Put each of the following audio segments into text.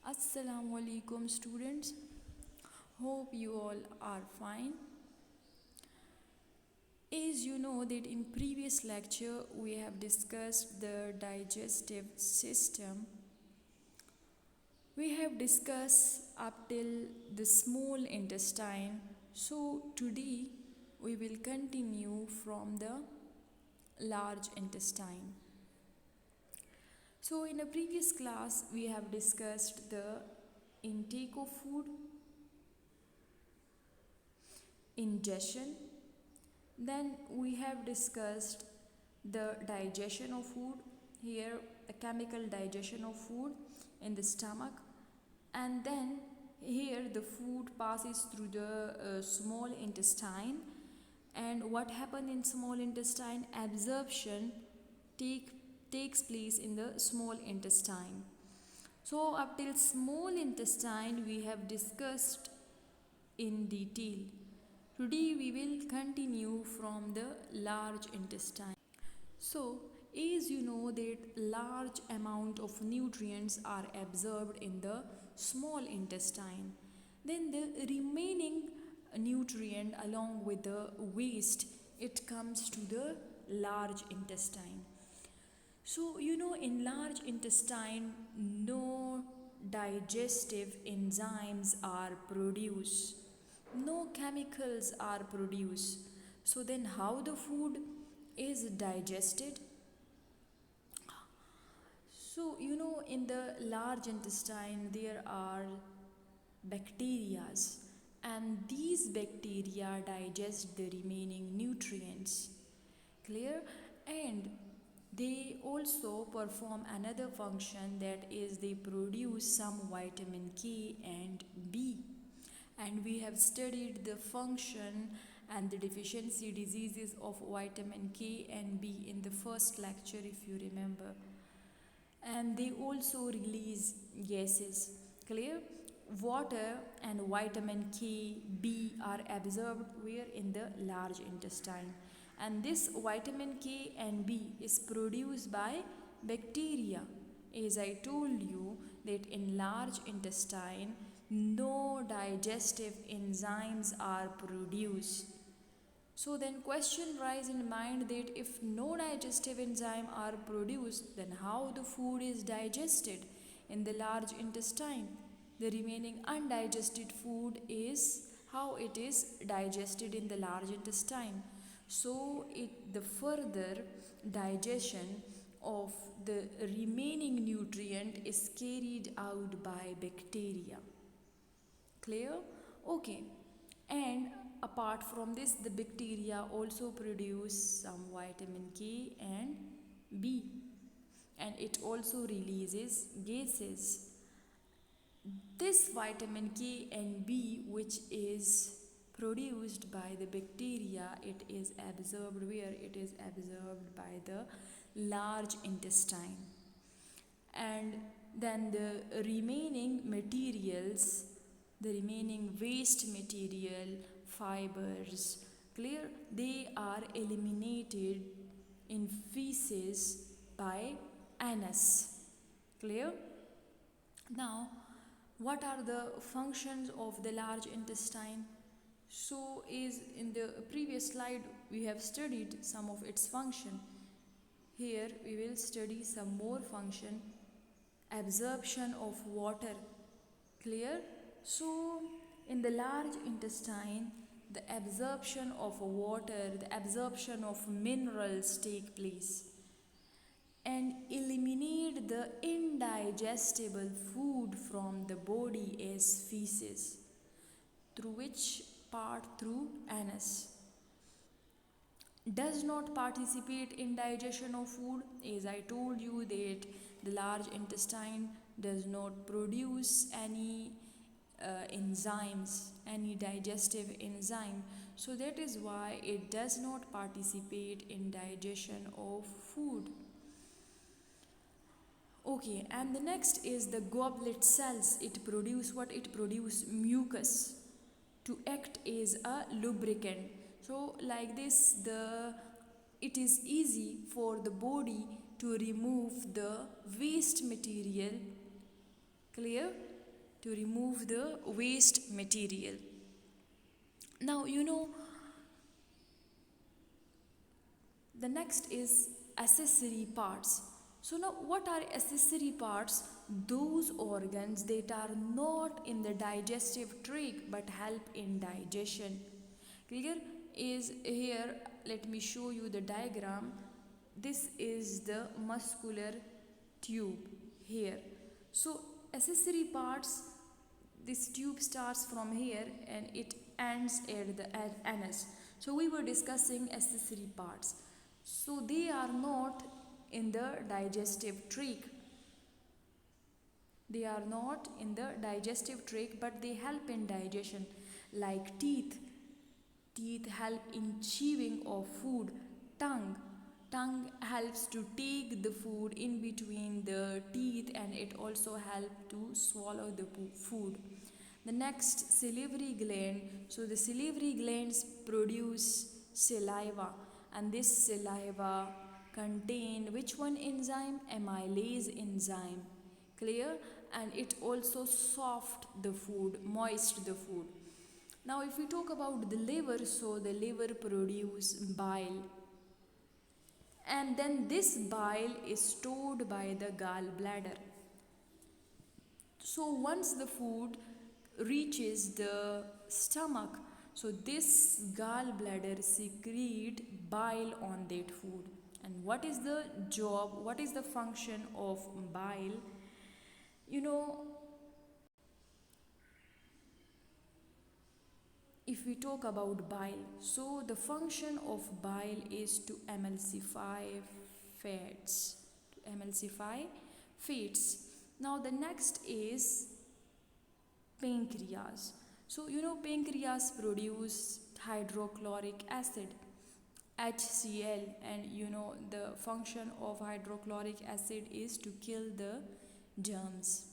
Assalamu alaikum students. Hope you all are fine. As you know that in previous lecture we have discussed the digestive system. We have discussed up till the small intestine. So today we will continue from the large intestine. So in a previous class we have discussed the intake of food, ingestion, then we have discussed the digestion of food, here the chemical digestion of food in the stomach, and then here the food passes through the small intestine, and what happens in small intestine, absorption takes place in the small intestine. So up till small intestine we have discussed in detail. Today we will continue from the large intestine. So as you know that large amount of nutrients are absorbed in the small intestine, then the remaining nutrient along with the waste, it comes to the large intestine. So you know in large intestine no digestive enzymes are produced, no chemicals are produced. So then how the food is digested? So you know in the large intestine there are bacterias, and these bacteria digest the remaining nutrients. Clear? And they also perform another function, that is they produce some vitamin K and B. And we have studied the function and the deficiency diseases of vitamin K and B in the first lecture, if you remember. And they also release gases. Clear? Water and vitamin K, B are absorbed where? In the large intestine. And this vitamin K and B is produced by bacteria. As I told you that in large intestine no digestive enzymes are produced. So then question rise in mind that if no digestive enzyme are produced, then how the food is digested in the large intestine? The remaining undigested food is how it is digested in the large intestine. So the further digestion of the remaining nutrient is carried out by bacteria. Clear? Okay. And apart from this, the bacteria also produce some vitamin K and B, and it also releases gases. This vitamin K and B, which is produced by the bacteria, it is absorbed where? It is absorbed by the large intestine. And then the remaining materials, the remaining waste material, fibers, clear, they are eliminated in feces by anus. Clear? Now what are the functions of the large intestine? So is in the previous slide we have studied some of its function. Here we will study some more function. Absorption of water. Clear? So in the large intestine the absorption of water, the absorption of minerals take place, and eliminate the indigestible food from the body as feces. Through which part? Through anus. Does not participate in digestion of food, as I told you that the large intestine does not produce any enzymes, any digestive enzyme. So that is why it does not participate in digestion of food. Okay, and the next is the goblet cells. It produce what? It produce mucus to act as a lubricant. So like this, it is easy for the body to remove the waste material. Clear? to remove the waste material. Now, the next is accessory parts. So now what are accessory parts? Those organs that are not in the digestive tract but help in digestion. Clear? Is here, let me show you the diagram. This is the muscular tube here. So accessory parts, this tube starts from here and it ends at the anus. So we were discussing accessory parts. So they are not in the digestive tract. They are not in the digestive tract, but they help in digestion, like teeth. Teeth help in chewing of food. Tongue helps to take the food in between the teeth, and it also helps to swallow the food. The next, salivary gland. So the salivary glands produce saliva, and this saliva contain which one enzyme? Amylase enzyme. Clear? And it also soft the food, moist the food. Now if we talk about the liver, so the liver produce bile, and then this bile is stored by the gallbladder. So once the food reaches the stomach, so this gallbladder secrete bile on that food. And what is the job, what is the function of bile? If we talk about bile, so the function of bile is to emulsify fats. Now the next is pancreas. So pancreas produce hydrochloric acid, HCl, and the function of hydrochloric acid is to kill the germs.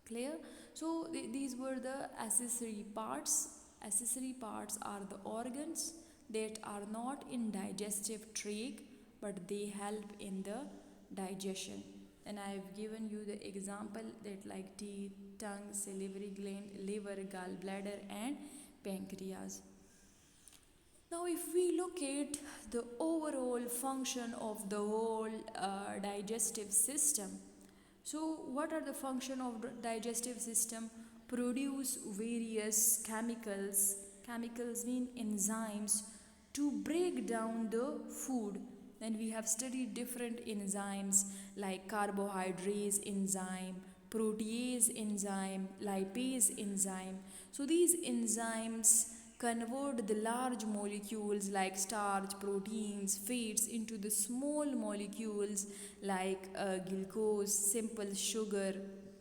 Clear? So these were the accessory parts. Accessory parts are the organs that are not in digestive tract but they help in the digestion. And I have given you the example that like teeth, tongue, salivary gland, liver, gallbladder and pancreas. Now if we look at the overall function of the whole digestive system, so what are the function of the digestive system? Produce various chemicals. Chemicals mean enzymes to break down the food. Then we have studied different enzymes like carbohydrate enzyme, protease enzyme, lipase enzyme. So these enzymes convert the large molecules like starch, proteins, fats into the small molecules like glucose, simple sugar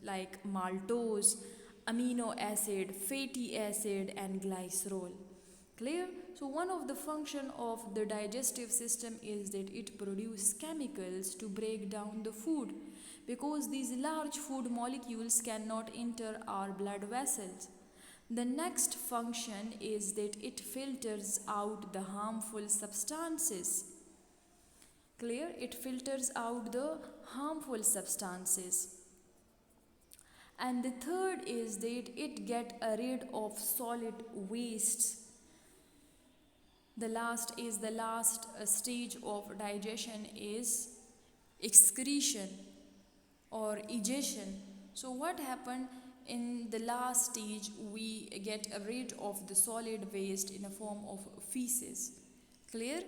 like maltose, amino acid, fatty acid and glycerol. Clear? So one of the function of the digestive system is that it produces chemicals to break down the food, because these large food molecules cannot enter our blood vessels. The next function is that it filters out the harmful substances. Clear? It filters out the harmful substances. And the third is that it get rid of solid wastes. The last stage of digestion is excretion or egestion. So what happened in the last stage? We get rid of the solid waste in a form of feces. Clear?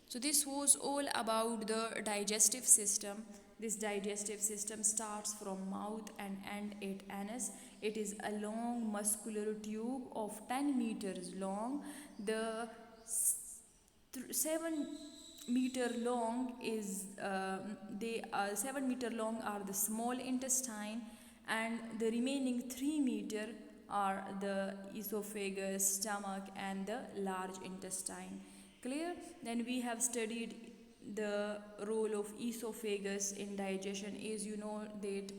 So this was all about the digestive system. This digestive system starts from mouth and end at anus. It is a long muscular tube of 10 meters long. The 7 meter long is 7 meter long are the small intestine, and the remaining 3 meter are the esophagus, stomach and the large intestine. Clear? Then we have studied the role of esophagus in digestion. Is that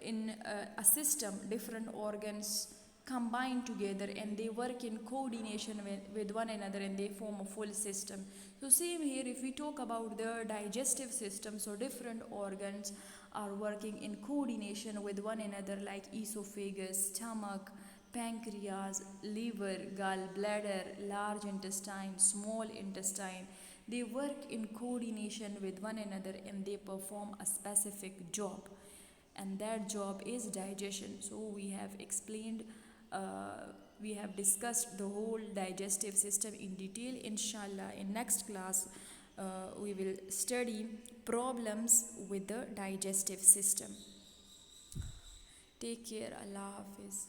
in a system different organs combine together and they work in coordination with one another and they form a full system. So same here, if we talk about the digestive system, so different organs are working in coordination with one another, like esophagus, stomach, pancreas, liver, gallbladder, large intestine, small intestine. They work in coordination with one another and they perform a specific job, and that job is digestion. So we have explained, we have discussed the whole digestive system in detail. Inshallah, in next class, we will study problems with the digestive system. Take care. Allah Hafiz.